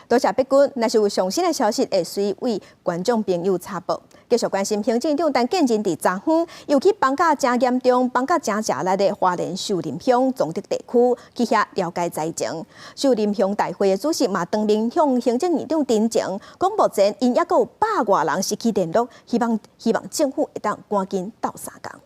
多谢北君，若是有上新的消息，会随为观众朋友插播。继续关心行政长陈建仁伫昨昏，又去放假真严重、放假真热力的花莲秀林乡总德地区去遐了解灾情。秀林乡大会的主席嘛当面向行政院长陈情，讲目前因抑阁有100外人失去联络，希望政府会当赶紧斗相共。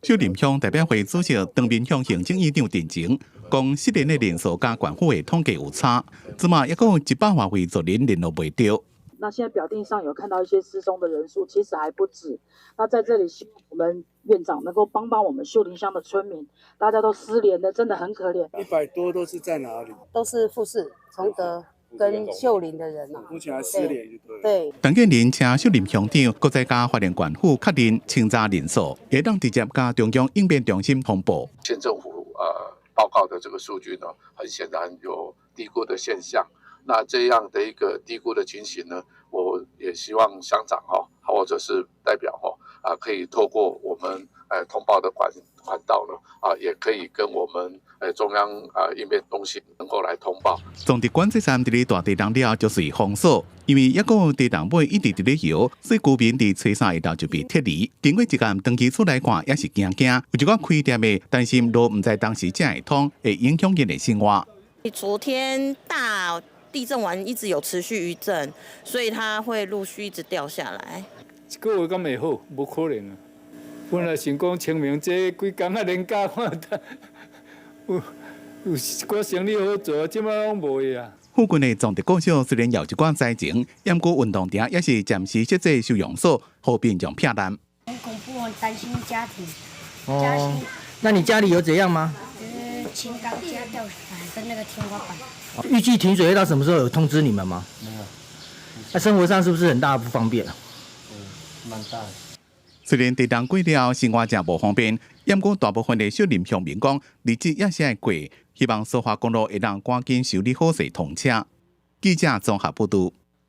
秀林乡代表会主席当面向行政院长陈情，讲失联的人数甲县府的统计有差，即嘛抑阁有100外位昨日联络袂到。那现在表定上有看到一些失踪的人数，其实还不止。那在这里，希望我们院长能够帮我们秀林乡的村民，大家都失联的，真的很可怜。100多都是在哪里？都是富士、崇德跟秀林的人啊。目前还失联就对了。对。陈建仁请秀林乡长，搁再加花莲县府确认清查人数，也当直接加中央应变中心通报。县政府报告的这个数据呢，很显然有低估的现象。那这样的一个低估的情形呢，我也希望乡长或者是代表可以透过我们通报的管道呢也可以跟我们中央应变中心能够来通报。总地管制站伫咧大地动了就是封锁，因为抑个地动尾一直伫咧摇，所以居民伫吹沙下头就被撤离。经过一间登记出来看，也是惊，有一寡开店的担心路唔知当时正会通，会影响因的生活。昨天大地震完一直有持续余震，所以它会陆续一直掉下来。一个月敢会好？无可能啊！本来想讲清明节几工啊连假看有寡生意好做，即摆拢无啊。附近的总地故乡虽然有一寡灾情，不过运动场也是暂时设置收容所，后边将骗人。很恐怖，很担心家庭。哦，那你家里有怎样吗？轻钢架掉下来跟那个天花板。预计停水到什么时候有通知你们吗？没有。那生活上是不是很大的不方便？蛮大的。虽然地震过了，生活真无方便，不过大部分的秀林乡民讲，日子也是会过，希望苏花公路会让赶紧修理好势通车。记者综合报道。